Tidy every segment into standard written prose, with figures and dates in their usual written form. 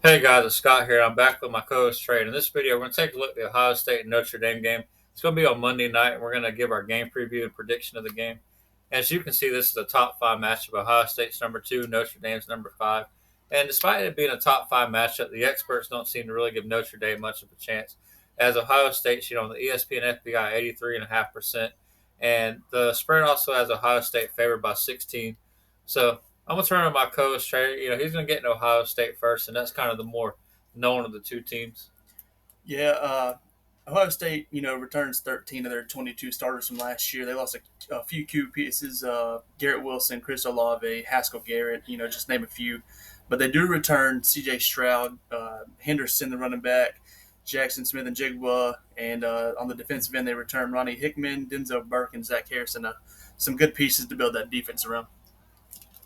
Hey guys, it's Scott here. I'm back with my co-host Trey. In this video, we're going to take a look at the Ohio State and Notre Dame game. It's going to be on Monday night, and we're going to give our game preview and prediction of the game. As you can see, this is the top five matchup. Ohio State's number two, Notre Dame's number five. And despite it being a top five matchup, the experts don't seem to really give Notre Dame much of a chance. As Ohio State's, on the ESPN FPI, 83.5%. And the spread also has Ohio State favored by 16. So I'm gonna turn to my co-host Trey. He's gonna get into Ohio State first, and that's kind of the more known of the two teams. Yeah, Ohio State, returns 13 of their 22 starters from last year. They lost a few key pieces: Garrett Wilson, Chris Olave, Haskell Garrett. Just name a few. But they do return C.J. Stroud, Henderson, the running back, Jackson Smith and Jigba, and on the defensive end they return Ronnie Hickman, Denzel Burke, and Zach Harrison. Some good pieces to build that defense around.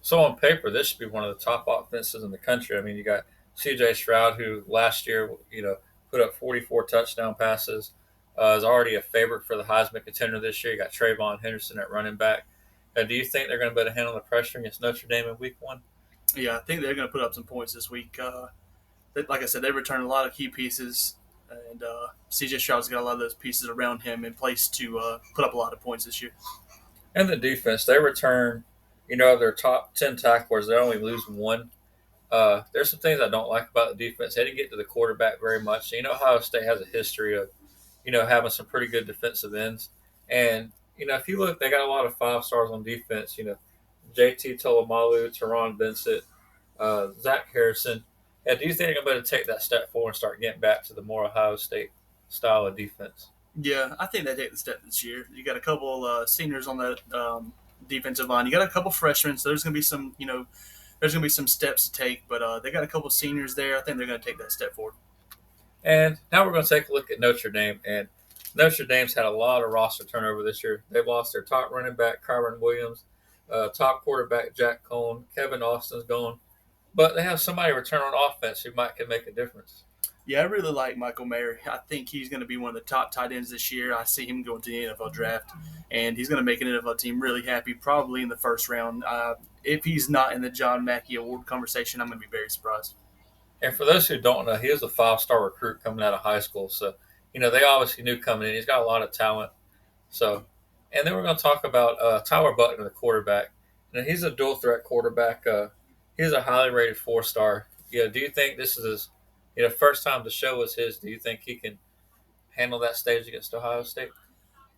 So on paper, this should be one of the top offenses in the country. I mean, you got C.J. Stroud, who last year, put up 44 touchdown passes, is already a favorite for the Heisman contender this year. You got Trayvon Henderson at running back. Do you think they're going to be able to handle the pressure against Notre Dame in Week 1? Yeah, I think they're going to put up some points this week. Like I said, they returned a lot of key pieces, and CJ Stroud's got a lot of those pieces around him in place to put up a lot of points this year. And the defense, they return, their top 10 tacklers. They only lose one. There's some things I don't like about the defense. They didn't get to the quarterback very much. Ohio State has a history of, having some pretty good defensive ends. And, if you look, they got a lot of five stars on defense. JT Tolomalu, Teron Vincent, Zach Harrison. Yeah, do you think they're going to be able to take that step forward and start getting back to the more Ohio State style of defense? Yeah, I think they take the step this year. You got a couple seniors on that defensive line. You got a couple freshmen, so there's going to be there's going to be some steps to take. But they got a couple seniors there. I think they're going to take that step forward. And now we're going to take a look at Notre Dame. And Notre Dame's had a lot of roster turnover this year. They've lost their top running back, Kyron Williams, top quarterback, Jack Cohn, Kevin Austin's gone. But they have somebody return on offense who might can make a difference. Yeah, I really like Michael Mayer. I think he's going to be one of the top tight ends this year. I see him going to the NFL draft, and he's going to make an NFL team really happy, probably in the first round. If he's not in the John Mackey Award conversation, I'm going to be very surprised. And for those who don't know, he is a five-star recruit coming out of high school. So, they obviously knew coming in. He's got a lot of talent. So, and then we're going to talk about Tyler Butler, the quarterback. And he's a dual threat quarterback. He's a highly rated four-star. Do you think this is his, first time the show was his? Do you think he can handle that stage against Ohio State?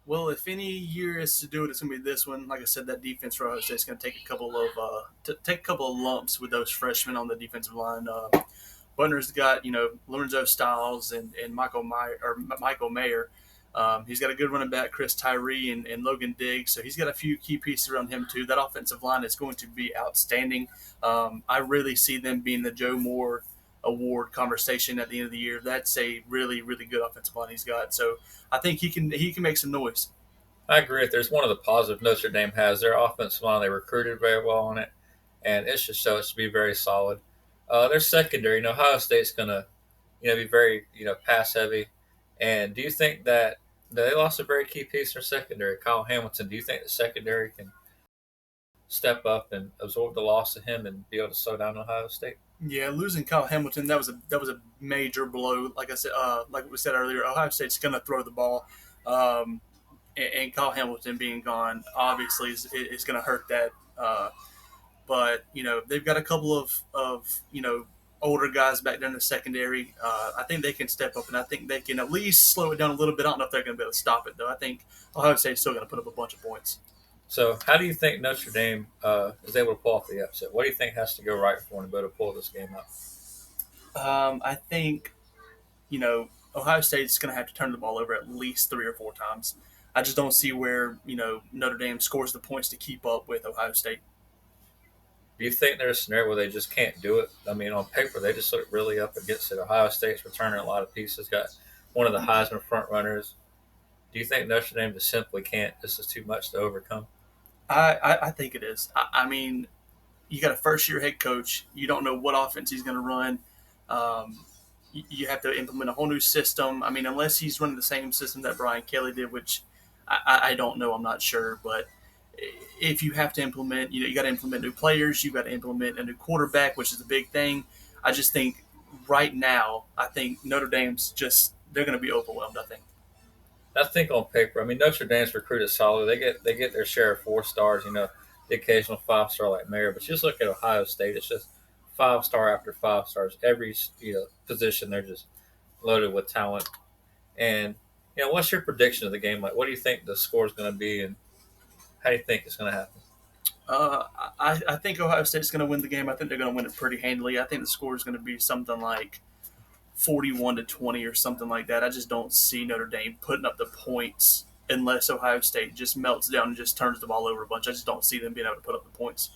Well, if any year is to do it, it's going to be this one. Like I said, that defense for Ohio State is going to take a couple of take a couple of lumps with those freshmen on the defensive line. Butler's got Lorenzo Styles and Michael Mayer. He's got a good running back, Chris Tyree and Logan Diggs. So he's got a few key pieces around him too. That offensive line is going to be outstanding. I really see them being the Joe Moore Award conversation at the end of the year. That's a really really good offensive line he's got. So I think he can make some noise. I agree. If there's one of the positives Notre Dame has, their offensive line, they recruited very well on it, and it's just shows to be very solid. Their secondary, Ohio State's going to, be very, pass heavy. And do you think that they lost a very key piece in their secondary, Kyle Hamilton? Do you think the secondary can step up and absorb the loss of him and be able to slow down Ohio State? Yeah, losing Kyle Hamilton that was a major blow. Like I said, like we said earlier, Ohio State's going to throw the ball, and Kyle Hamilton being gone obviously is going to hurt that. But they've got a couple of older guys back there in the secondary. I think they can step up, and I think they can at least slow it down a little bit. I don't know if they're going to be able to stop it though. I think Ohio State's still going to put up a bunch of points. So, how do you think Notre Dame is able to pull off the upset? What do you think has to go right for them to be able to pull this game out? I think Ohio State's going to have to turn the ball over at least 3 or 4 times. I just don't see where Notre Dame scores the points to keep up with Ohio State. Do you think there's a scenario where they just can't do it? I mean, on paper, they just look really up against it. Ohio State's returning a lot of pieces, got one of the Heisman front runners. Do you think Notre Dame just simply can't? This is too much to overcome. I think it is. I mean, you got a first year head coach. You don't know what offense he's going to run. You have to implement a whole new system. I mean, unless he's running the same system that Brian Kelly did, which I don't know. I'm not sure. But if you have to implement, you got to implement new players. You got to implement a new quarterback, which is a big thing. I just think right now, I think Notre Dame's just they're going to be overwhelmed. I think. I think on paper, I mean Notre Dame's recruited solid. They get their share of 4 stars. The occasional 5 star like Mayer, but you just look at Ohio State. It's just 5 star after 5 stars. Every position they're just loaded with talent. And what's your prediction of the game? Like, what do you think the score is going to be, and how do you think it's going to happen? I think Ohio State's going to win the game. I think they're going to win it pretty handily. I think the score is going to be something like 41-20 or something like that. I just don't see Notre Dame putting up the points unless Ohio State just melts down and just turns the ball over a bunch. I just don't see them being able to put up the points.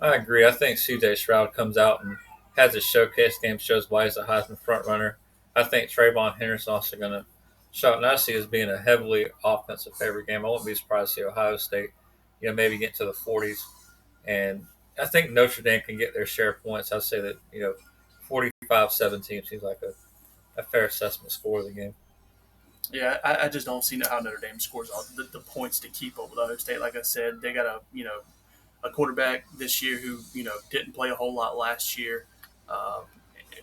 I agree. I think C.J. Stroud comes out and has a showcase game, shows why he's a Heisman front runner. I think Trayvon Henderson's also going to show up. And I see as being a heavily offensive favorite game. I wouldn't be surprised to see Ohio State, maybe get to the 40s. And I think Notre Dame can get their share of points. I'd say that, 45-17 seems like a fair assessment score of the game. Yeah, I just don't see how Notre Dame scores all the points to keep up with Ohio State. Like I said, they got a quarterback this year who didn't play a whole lot last year, uh,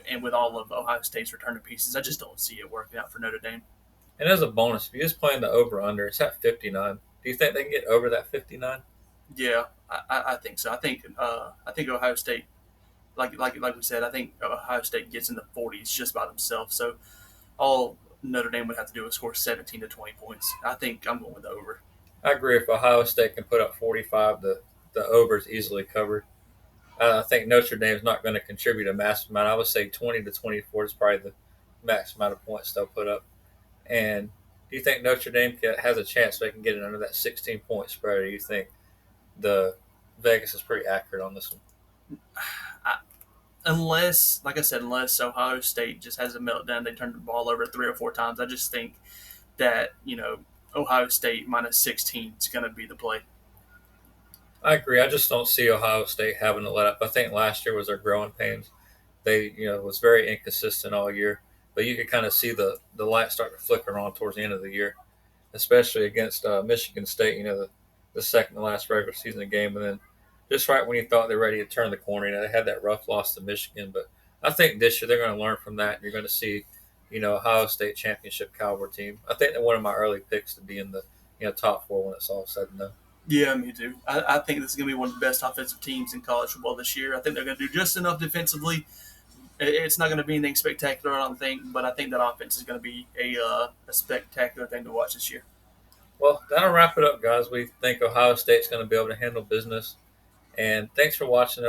and with all of Ohio State's returning pieces, I just don't see it working out for Notre Dame. And as a bonus, if you're just playing the over under, it's at 59. Do you think they can get over that 59? Yeah, I think so. I think Ohio State, like we said, I think Ohio State gets in the 40s just by themselves. So all Notre Dame would have to do is score 17 to 20 points. I think I'm going with the over. I agree. If Ohio State can put up 45, the over is easily covered. I think Notre Dame is not going to contribute a massive amount. I would say 20 to 24 is probably the max amount of points they'll put up. And do you think Notre Dame has a chance they can get it under that 16-point spread, or do you think the Vegas is pretty accurate on this one? I, unless, like I said, unless Ohio State just has a meltdown, they turn the ball over 3 or 4 times. I just think that Ohio State minus 16 is going to be the play. I agree. I just don't see Ohio State having to let up. I think last year was their growing pains. They, was very inconsistent all year, but you could kind of see the light start to flicker on towards the end of the year, especially against Michigan State. The second to last regular season game, and then just right when you thought they're ready to turn the corner, they had that rough loss to Michigan. But I think this year they're going to learn from that. And you're going to see, Ohio State championship caliber team. I think they're one of my early picks to be in the top 4 when it's all said and done. Yeah, me too. I think this is going to be one of the best offensive teams in college football this year. I think they're going to do just enough defensively. It's not going to be anything spectacular, I don't think, but I think that offense is going to be a spectacular thing to watch this year. Well, that'll wrap it up, guys. We think Ohio State's going to be able to handle business. And thanks for watching.